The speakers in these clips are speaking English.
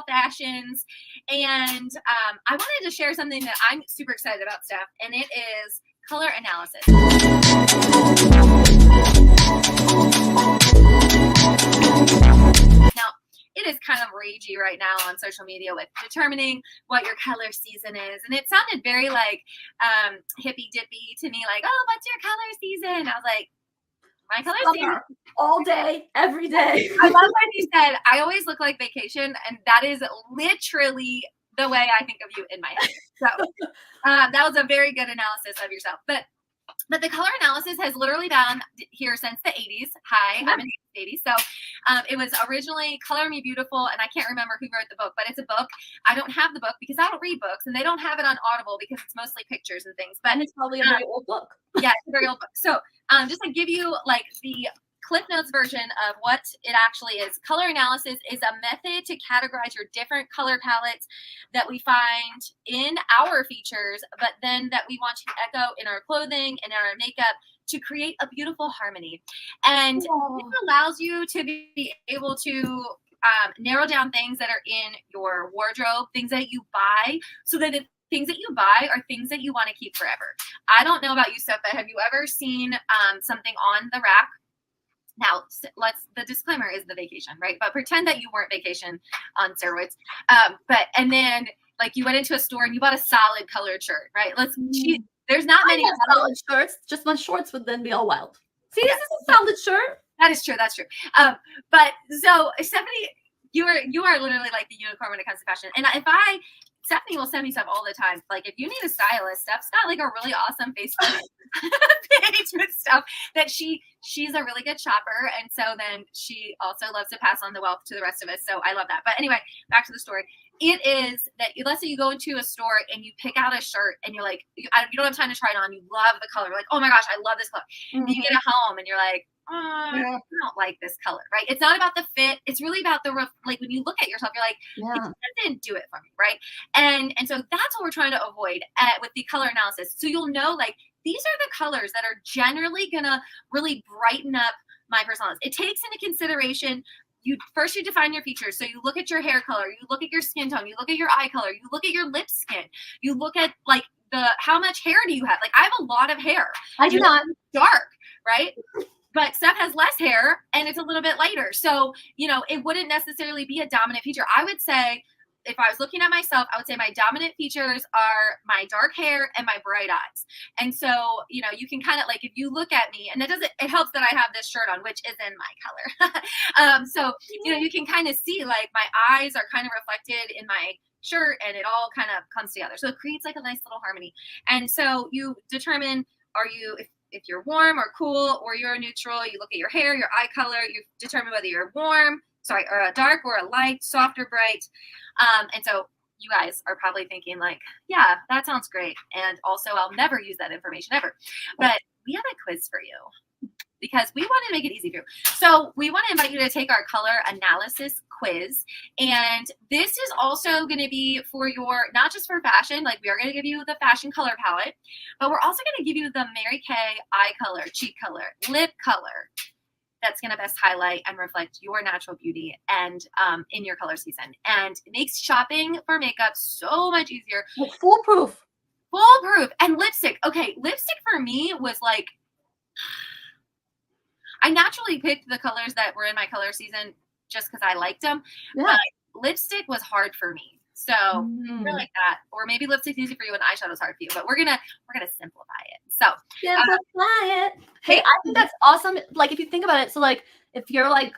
fashions. And I wanted to share something that I'm super excited about, Steph, and it is color analysis. Now, it is kind of ragey right now on social media with determining what your color season is. And it sounded very like hippy dippy to me, like, oh, what's your color season? I was like, my color season. All day, every day. I love when you said, I always look like vacation. And that is literally the way I think of you in my head. So that was a very good analysis of yourself. But the color analysis has literally been here since the 80s. Hi, I'm in the 80s. So it was originally Color Me Beautiful, and I can't remember who wrote the book, but it's a book. I don't have the book because I don't read books, and they don't have it on Audible because it's mostly pictures and things. But and it's probably a very old book. Yeah, it's a very old book. So just to give you like the Cliff Notes version of what it actually is. Color analysis is a method to categorize your different color palettes that we find in our features, but then that we want to echo in our clothing and in our makeup to create a beautiful harmony. And it allows you to be able to narrow down things that are in your wardrobe, things that you buy, so that things that you buy are things that you want to keep forever. I don't know about you, Steph, but have you ever seen something on the rack? Now, the disclaimer is the vacation, right? But pretend that you weren't vacation on steroids. And then like you went into a store and you bought a solid colored shirt, right? There's not many solid shirts. Just my shorts would then be all wild. See, this is a solid shirt. That is true. That's true. But so Stephanie, you are literally like the unicorn when it comes to fashion. And Stephanie will send me stuff all the time. Like if you need a stylist, Steph's got like a really awesome Facebook page with stuff that she's a really good shopper. And so then she also loves to pass on the wealth to the rest of us. So I love that. But anyway, back to the story. It is that let's say you go into a store and you pick out a shirt and you're like, you don't have time to try it on. You love the color. Like, oh my gosh, I love this color. Mm-hmm. You get it home and you're like, I don't like this color, right? It's not about the fit. It's really about like when you look at yourself, you're like, it doesn't do it for me, right? And so that's what we're trying to avoid with the color analysis. So you'll know like these are the colors that are generally gonna really brighten up my personality. It takes into consideration you define your features. So you look at your hair color, you look at your skin tone, you look at your eye color, you look at your lip skin, you look at like how much hair do you have? Like I have a lot of hair. I do not. Dark, right? But Steph has less hair and it's a little bit lighter. So, it wouldn't necessarily be a dominant feature. I would say, if I was looking at myself, I would say my dominant features are my dark hair and my bright eyes. And so, you can kind of like, if you look at me, and it helps that I have this shirt on, which is in my color. So, you can kind of see like my eyes are kind of reflected in my shirt and it all kind of comes together. So it creates like a nice little harmony. And so you determine, if you're warm or cool or you're neutral, you look at your hair, your eye color, you determine whether you're or a dark or a light, soft or bright. And so you guys are probably thinking like, yeah, that sounds great. And also I'll never use that information ever. But we have a quiz for you because we want to make it easy for you. So we want to invite you to take our color analysis quiz. And this is also going to be for not just for fashion, like we are going to give you the fashion color palette, but we're also going to give you the Mary Kay eye color, cheek color, lip color. That's going to best highlight and reflect your natural beauty and in your color season. And it makes shopping for makeup so much easier. Foolproof. And lipstick. Okay, lipstick for me was like, I naturally picked the colors that were in my color season just because I liked them. Yeah. But lipstick was hard for me. So we're like that. Or maybe lipstick's easy for you and eyeshadow's hard for you. But we're gonna simplify it. So simplify it. Hey, I think that's awesome. Like if you think about it, so like if you're like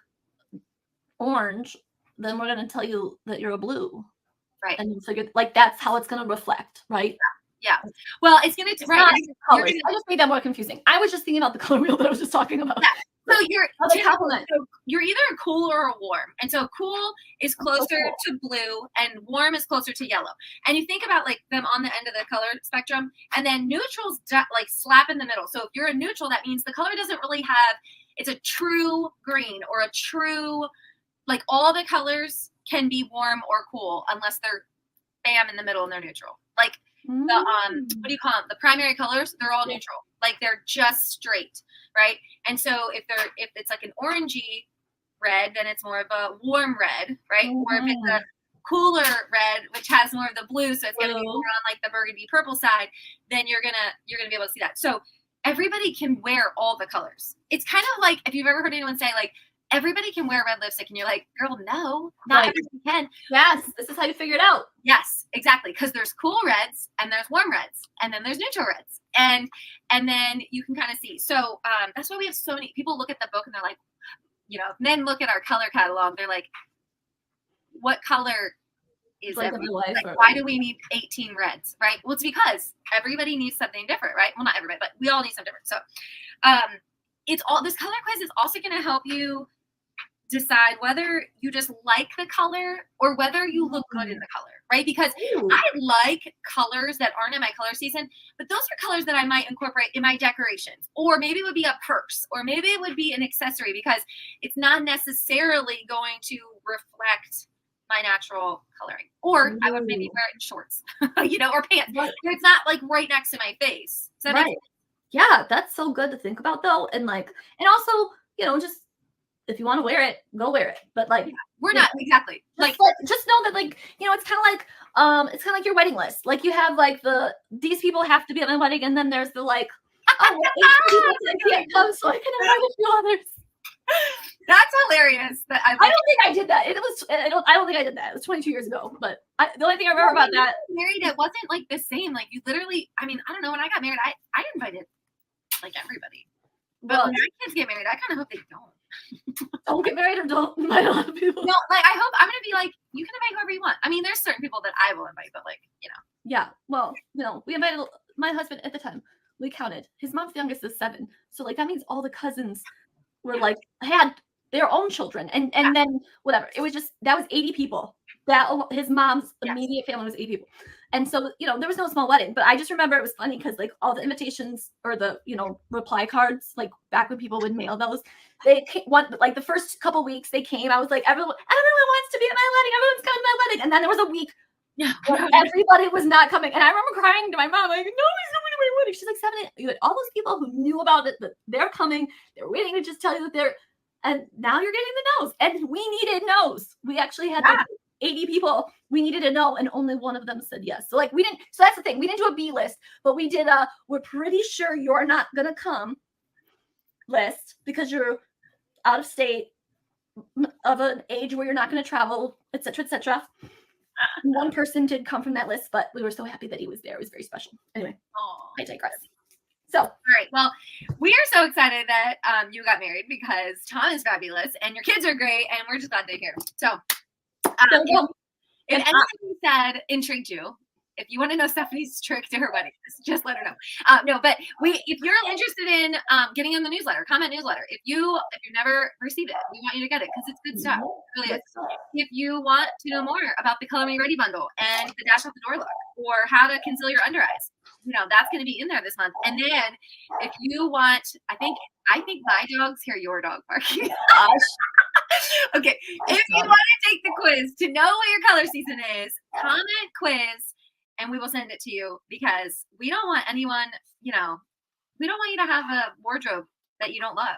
orange, then we're gonna tell you that you're a blue. Right. And so like that's how it's gonna reflect, right? Yeah. Well, it's gonna I just made that more confusing. I was just thinking about the color wheel that I was just talking about. Yeah. So you're either a cool or a warm. And so cool is closer to blue and warm is closer to yellow. And you think about like them on the end of the color spectrum, and then neutrals like slap in the middle. So if you're a neutral, that means the color doesn't really it's a true green or a true, like all the colors can be warm or cool unless they're bam in the middle and they're neutral. Like the what do you call them? The primary colors, they're all neutral. Like they're just straight, right? And so if it's like an orangey red, then it's more of a warm red, right? Or if it's a cooler red, which has more of the blue, so it's going to be Blue. more on like the burgundy purple side, then you're gonna be able to see that. So everybody can wear all the colors. It's kind of like if you've ever heard anyone say like everybody can wear red lipstick, and you're like, girl, no, not Right. everybody can. Yes, this is how you figure it out. Yes, exactly. Because there's cool reds and there's warm reds and then there's neutral reds. And then you can kind of see. So that's why we have so many people look at the book and they're like, then look at our color catalog. They're like, what color is Like every, in my life, like or- why do we need 18 reds, right? Well, it's because everybody needs something different, right? Well, not everybody, but we all need something different. So it's all, this color quiz is also going to help you decide whether you just like the color or whether you look good in the color, right? Because Ooh. I like colors that aren't in my color season, but those are colors that I might incorporate in my decorations, or maybe it would be a purse, or maybe it would be an accessory, because it's not necessarily going to reflect my natural coloring. Or I would maybe wear it in shorts, or pants. Right. It's not like right next to my face. So Right. Yeah, that's so good to think about though. And also, just if you want to wear it, go wear it. But like, we're not exactly just know that it's kind of like your wedding list. Like you have like these people have to be at my wedding, and then there's the like, oh, 8 people that can't come, so I can invite a few others. That's hilarious. That I don't think I did that. I don't think I did that. It was 22 years ago. But the only thing I remember about that, married, it wasn't like the same. Like you literally, I mean, I don't know. When I got married, I invited like everybody. But when my kids get married, I kind of hope they don't get married or don't invite a lot of people. No, like I hope I'm gonna be like, you can invite whoever you want. I mean, there's certain people that I will invite, but like, Yeah. Well, we invited my husband at the time. We counted. His mom's youngest is 7, so like that means all the cousins were like had their own children, and then whatever. It was just that was 80 people. That his mom's immediate family was 80 people, and so there was no small wedding. But I just remember it was funny because like all the invitations or the reply cards, like back when people would mail those, they came, like the first couple weeks they came. I was like, everyone wants to be at my wedding. Everyone's coming to my wedding, and then there was a week. Yeah, everybody was not coming, and I remember crying to my mom like, nobody's coming to my wedding. She's like 7. You had all those people who knew about it, that they're coming. They're waiting to just tell you that they're, and now you're getting the no's, and we needed no's. We actually had like 80 people. We needed a no, and only one of them said yes. So like we didn't. So that's the thing. We didn't do a B list, but we did a we're pretty sure you're not gonna come list because you're out of state, of an age where you're not going to travel, etc., etc. One person did come from that list, but we were so happy that he was there. It was very special. Anyway, I digress. So, all right. Well, we are so excited that you got married because Tom is fabulous and your kids are great, and we're just glad they're here. So, if anything you said intrigued you, if you want to know Stephanie's trick to her wedding, just let her know. No, but if you're interested in getting in the newsletter, comment newsletter, if you've never received it, we want you to get it because it's good stuff. It really is. If you want to know more about the Color Me Ready bundle and the Dash Out the Door look, or how to conceal your under eyes, that's going to be in there this month. And then if you want, I think my dogs hear your dog barking. Okay, if you want to take the quiz to know what your color season is, comment quiz. And we will send it to you because we don't want anyone, we don't want you to have a wardrobe that you don't love.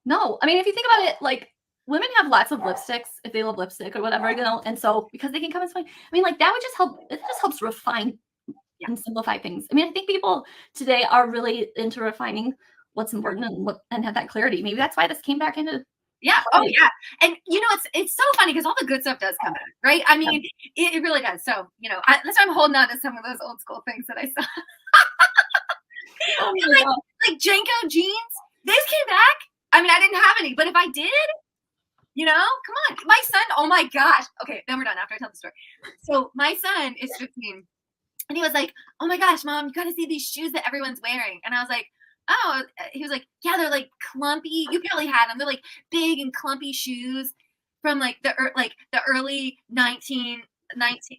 No, I mean, if you think about it, like women have lots of lipsticks if they love lipstick or whatever, and so because they can come and swing, I mean, like that would just help. It just helps refine and simplify things. I mean, I think people today are really into refining what's important and have that clarity. Maybe that's why this came back into. Yeah. Oh, yeah. And it's so funny because all the good stuff does come back, right? I mean, it really does. So, that's why I'm holding on to some of those old school things that I saw. like Janko jeans, these came back. I mean, I didn't have any, but if I did, come on. My son, oh my gosh. Okay, then we're done after I tell the story. So my son is 15, and he was like, oh my gosh, Mom, you got to see these shoes that everyone's wearing. And I was like, oh, he was like, yeah, they're like clumpy. You barely had them. They're like big and clumpy shoes from like the early 19.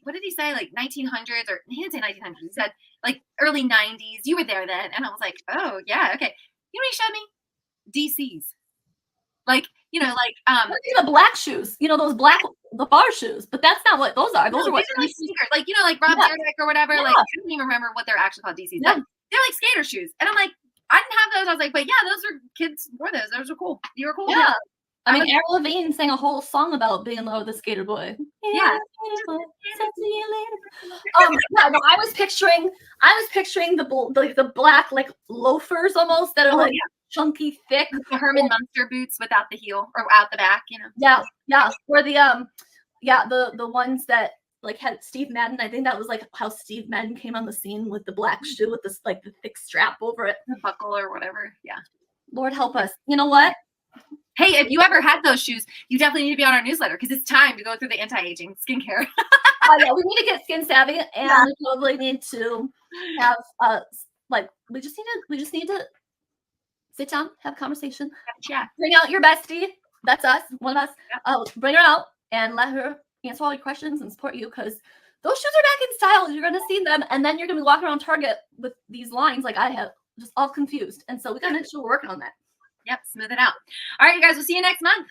What did he say? Like 1900s, or he didn't say 1900s. He said like early 90s. You were there then, and I was like, oh yeah, okay. You know what he showed me? DCs. Like the black shoes. Those the bar shoes. But that's not what those are. Those are what like sneakers. Like like Rob Dyrdek or whatever. Yeah. Like I don't even remember what they're actually called. DCs. Yeah. They're like skater shoes, and I'm like. I didn't have those. I was like, but yeah, those are kids wore those. Those are cool. You were cool. Yeah. I mean, Avril Lavigne sang a whole song about being in love with a skater boy. Yeah. Yeah, no, I was picturing the black like loafers almost that are like chunky, thick. The Herman Munster boots without the heel or out the back, you know. Yeah. Or the ones that like had Steve Madden. I think that was like how Steve Madden came on the scene with the black shoe with this like the thick strap over it. The buckle or whatever. Yeah. Lord help us. You know what? Hey, if you ever had those shoes, you definitely need to be on our newsletter because it's time to go through the anti-aging skincare. Oh yeah, we need to get skin savvy, and we probably need to have like we just need to sit down, have a conversation, Yeah. Bring out your bestie. That's us, one of us. Bring her out and let her answer all your questions and support you because those shoes are back in style. You're gonna see them, and then you're gonna be walking around Target with these lines like I have, just all confused. And so we gotta make sure we're working on that. Yep, smooth it out. All right, you guys, we'll see you next month.